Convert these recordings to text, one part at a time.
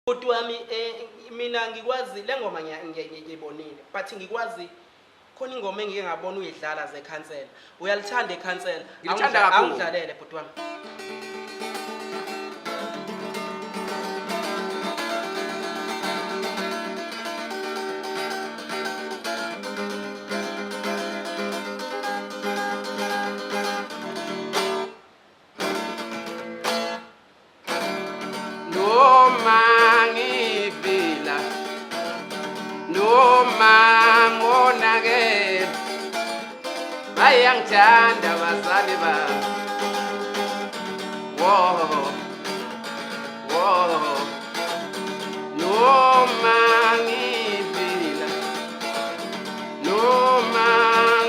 Umuntu wami mina ngikwazi le ngoma ngiyibonile but ngikwazi khona ingoma engike ngabona uyidlala zekhansela uyalithanda ikhansela angidlalele bhuti wami Bayangithanda abazali bami noma ngivila noma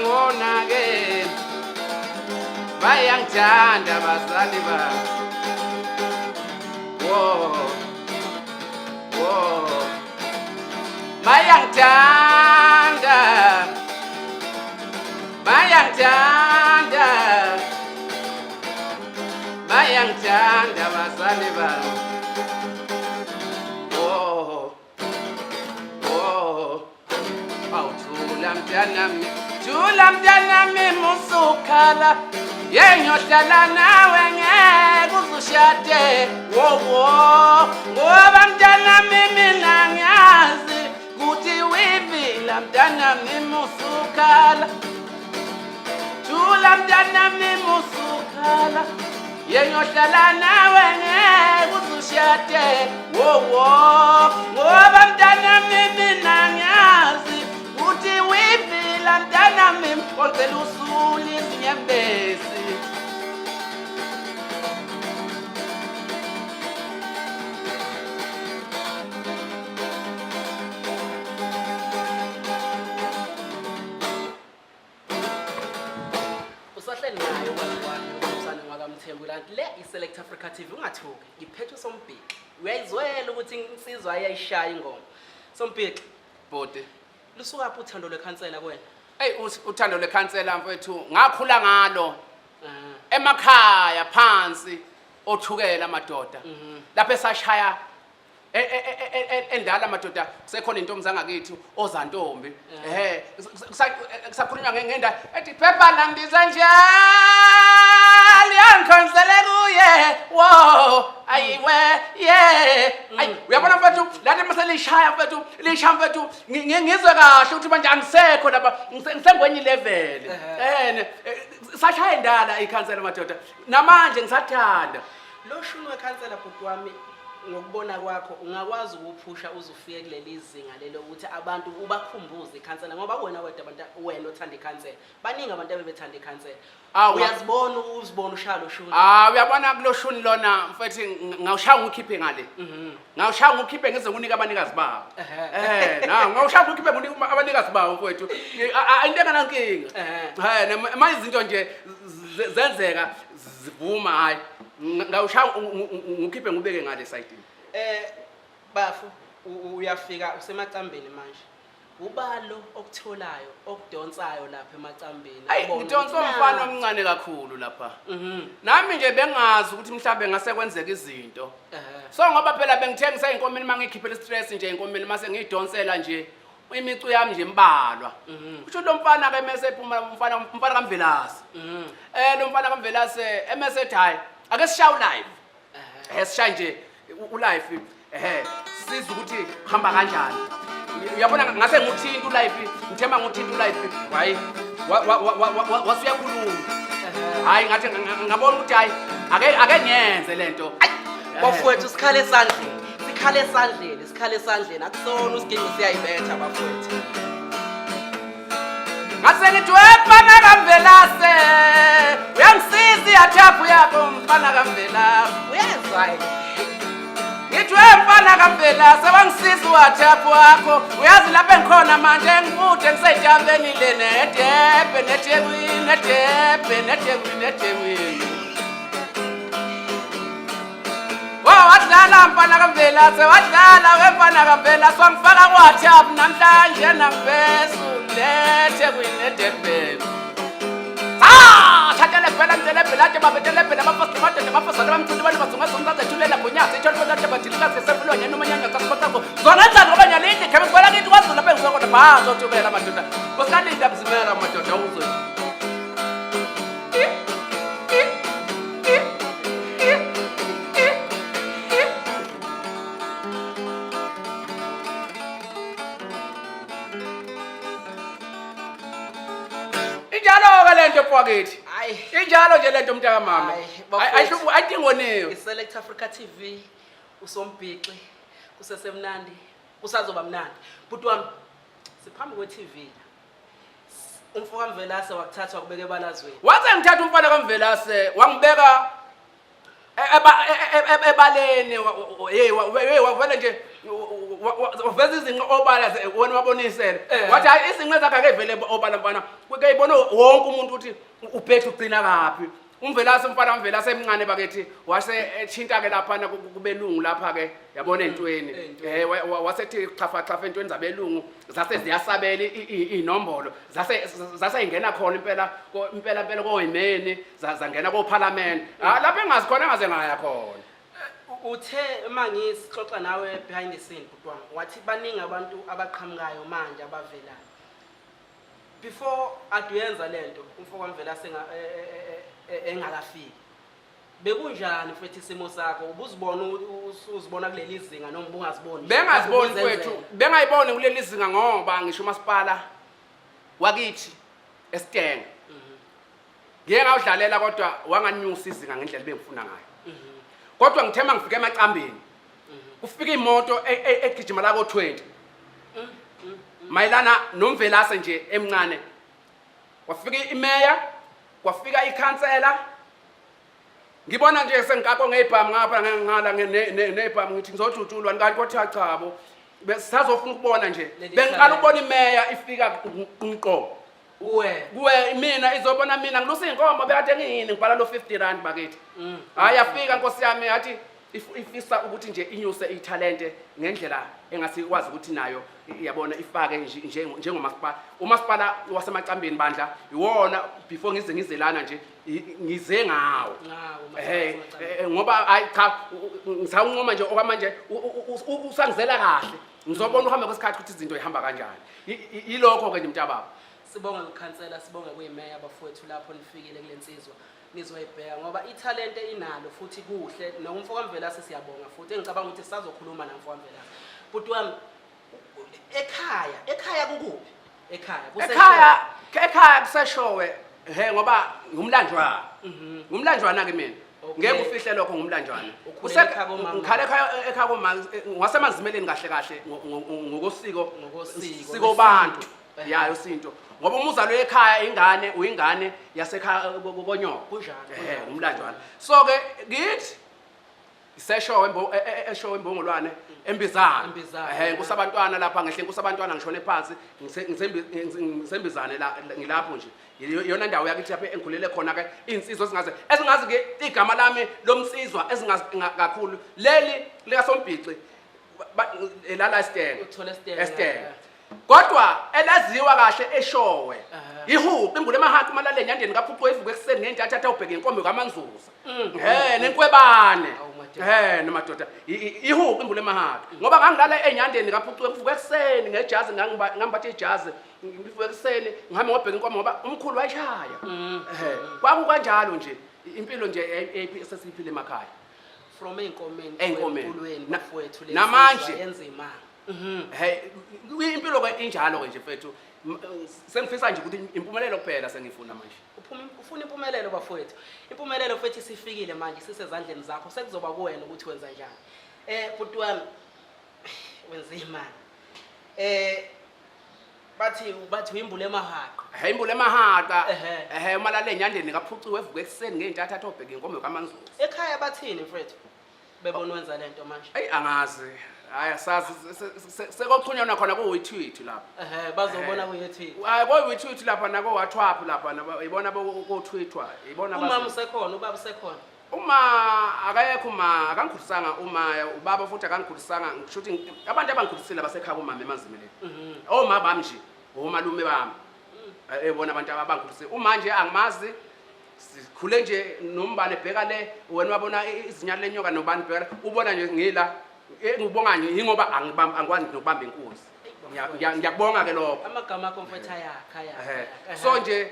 ngonakele bayangithanda abazali bami bayangithanda abazali bami awuthula mntanami musukhala yengiyohlala nawe ngeke uzushade ngoba mntanami mina ngiyazi kuthi wivila mntanami musukhala thula mntanami musukhala yengiyohlala nawe ngeke uzushade ngoba mntanami mina ngiyazi uthi wivila mntanami ocela usule izinyembezi usahleli nayo wazwani ukusana ngwakamthembu lanti le iSelect Africa TV ungathuki ngiphethe Sombhiki uyayizwela ukuthi insizwa ayayishaya ingoma Sombhiki bode lusuka phi uthando lekhansela kuwena uthando lekhansela mfethu ngakhula ngalo emakhaya phansi othukela amadoda lapho esashaya endala amadoda kusekhona intombazana ngakithi ozantombi kusakhulunywa ngenda ethi phepha landiza njalo yangikhonzele kuye ayiwe ayi uyabona mfethu lana maselishaya mfethu lishaya mfethu ngizwe kahle ukuthi manje angisekho lapha ngisengwenye level sashaya endala ikhansela amadoda namanje ngisathanda lo shunu wekhansela bhuti wami ngokubona kwakho ungakwazi ukuphusha uzufike kuleli zinga lelo ukuthi abantu ubakhumbuze ikhansela ngoba wena wedwa abantu wena othanda ikhansela baningi abantu abebethanda ikhansela uyazibona uzibona ushalo shuni uyabona kulo shuni lona mfethu ngawushaya ngikhiphe ngale ngawushaya ngikhiphe ngize kunika abanikazi babo ngawushaya ngikhiphe nginika abanikazi babo mfethu into enganankinga manje izinto nje zenzeka zivuma hayi ngawushaya ngikhiphe ngibeke ngale side bafu uyafika usemacambeni manje ubalo okutholayo okudonsayo lapha emacambeni ngidonsa umfana omncane kakhulu lapha nami nje bengazi ukuthi mhlawumbe ngase kwenzeka izinto so ngoba phela bengithengisa inkomeni mangikhiphe stress nje inkomeni mase ngidonsela nje imicu yami nje imbalwa kusho lo mfana ke mase ephuma umfana kaMvelasi lo mfana kaMvelasi emase ethi hayi ake sishaye live sishaye nje ulive siza ukuthi hamba kanjani uyabona ngase nguthinta ulive ngithemba nguthinta ulive hayi wasuyakhuluma hayi ngathi ngabona ukuthi hayi ake nyenze lento bafowethu sikhale esandleni akusona usiginqo siyayibetha bafowethu ngase ngithi wefana kaMvelase uyangisiza iyathaphu yakho mfana kaMvelase uyezwa ngithi wefana kaMvelase wangisiza iyathaphu yakho uyazi lapha engikhona manje ngikude ngisejambeni le neThekwini wadlala mfana kaMvelase wadlala wefana kaMvelase wangifaka kuWhatsApp namhlanje nangifesu neThekwini neDurban thatele phela mtele phela babetele phela bafasi bade bafasana bamthini bani bazunga zonke zethulela gonyasa ithole phela badilika sesefilo nyana nomanyanya kasiphatako zona nzalo ngoba nyalinde khebe kwela kithi kwazi lapha engizokodwa bazo thukela madoda usalinda kuzimela madoda uzo injalo ke lento mfowethu injalo nje lento mntaka mama ayihlubu ayidingoniwe iSelect Africa TV usombhixi kusesemnandi kusazoba mnandi bhuti wami siphambi kwe-TV umfoka Mvelase wakuthatha wakubeka ebalazweni waze ngithatha umfana kaMvelase wangibeka ebaleni hey wavele nje waveza izinqe obala wena wabonisela wathi hayi izinqe zakhe akevele obala mfana kuyibona wonke umuntu uthi ubhethe ugcina kapi uMvelase umfana kaMvelase emncane bakethi wase ethinta ke lapha kubelungu lapha ke yabona entweni wasethi chafa entweni zabelungu zase ziyasabela inombolo zase ingena khona impela koyimeni zangena ko parliament lapha engazikhona engaze ngaya khona uthe mangisixoxa nawe behind the scene butwami wathi baningi abantu abaqhamukayo manje abavelayo before aduyenza lento umfoka Mvelase engakafiki bekunjani futhi isimo sakho ubuzibona uzibona kuleli zinga noma ungaziboni bengaziboni kwethu bengayiboni kuleli zinga ngoba ngisho umasipala wakithi eSteng ngeke ngawudlalela kodwa wanganyusa izinga ngendlela bengifuna ngayo kodwa ngithema ngifike emacambeni kufika imoto egijima la ko20 mayilana noMvelase nje emncane wafika imeya kwafika ikhansela ngibona nje sengikako ngeyibhamu ngapha ngala nebhamu ngithi ngizojutshulwa kanti kodwa chabo besazofuna ukubona nje bengiqala ukubona imeya ifika qinqo kuwe mina izobona mina ngilusa inkomo bekade ngiyini ngibhala lo 50 rand bakithi hayi yafika Nkosi yami yathi ifisa ukuthi nje inyuse italente ngendlela engasikwazi ukuthi nayo iyabona ifake njengomasipala umasipala wasemacambeni bandla iwona before ngizelana nje ngize ngawo ngoba cha ngisawunqoma nje okwamanje usangizela kahle ngizobona uhambe kwesikhathi ukuthi izinto ihamba kanjani yilokho ke nje mntababa sibonga ukukhansela sibonga kuyimeya abafowethu lapho nifikile kulensizwa nizoyibheka ngoba italente inalo futhi kuhle nomfoka Mvelase siyabonga futhi engicabanga ukuthi sisazokhuluma namfoka Mvelase bhuti wami ekhaya kukuphi ekhaya kuseshowe ngoba ngumlanjwana ke mina ngeke ufihle lokho ngumlanjwana ngikhale ekhaya komama ngasemanzimeleni kahle ngokosiko bantu yayo sinto ngoba umuzalo ekhaya ingane uyingane yasekhaya konyoko kunjalo umlanjwana so ke ngithi eshowe imbongolwane embizana kusabantwana lapha ngehle kusabantwana ngishone phansi ngisembizane la ngilapho nje yona ndawo yakithi lapha engikhulele khona ke insizwa ezingazi ke igama lami lomsizwa ezingazi kakhulu leli likaSombhixi elala Esteng kodwa elaziwa kahle eshowe ihuqu imbule emahanti malale enyandeni kaphuqwe ivuke ekseni ngentathatha ubheke inkomo kaManzuza nenkwebane nemadoda ihuqu imbule emahanti ngoba ngangilala enyandeni kaphuqwe ivuke ekseni ngejazi ngambathe ijazi ngivuke ekseni ngihambe ngobheke inkomo ngoba umkhulu wayishaya kwakukanjalo nje impilo nje esesiphile emakhaya from einkomeni enkomeni bafowethu namanje yenza imali impilo ke injalo ke nje mfethu sengifisa nje ukuthi impumelelo kuphela sengifuna manje ufuna impumelelo bafowethu impumelelo futhi sifikile manje sisezandleni zakho sekuzoba kuwena ukuthi wenza njani bhuti wami wenza imali bathi uyimbule emahaqa imbule emahaqa umalale enyandeni kaphuciwe evuke ekseni ngentathatha obheke inkomo kaManzuza ekhaya bathini mfethu bebona wenza lento manje hayi angazi hayi asazi sekoxhunyana khona kuwitweet lapha bazobona kuyetweet hayi koyitweet lapha nako WhatsApp lapha ibona ko-tweetwa ibona umama usekhona ubaba usekhona uma akayekho uma akangikhulisanga uma ubaba futhi akangikhulisanga ngisho ukuthi abantu abangikhulisile basekhaya kumama emanzimeleni oma bami nje omalume bami ebona abantu abangikhulisile uma nje angimazi sikhule nje nombane ebheka le wena wabona izinyalo lenyoka nobani bheka ubona nje ngila ngibonga nje ingoba angikwazi nokubamba inkunzi ngiyakubonga ke lokho amagama akho mfethu ayakha so nje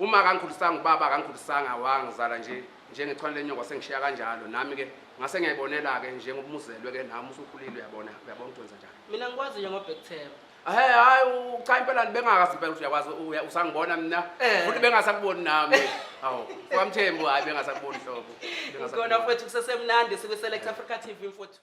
uma akangikhulisanga ubaba akangikhulisanga wangizala nje njengechwane lenyoka sengishiya kanjalo nami ke ngase ngiyayibonela ke njengobumuzelwe ke nami usukhulile uyabona ukuthi wenza njani mina ngikwazi nje ngobhektheba hayi cha impela bengakazi impela ukuthi uyakwazi usangibona mina futhi bengasakuboni nami hawo kwamthembu hayi bengasakuboni hlobo ngona mfethu kusesemnandi sikwi Select Africa TV mfethu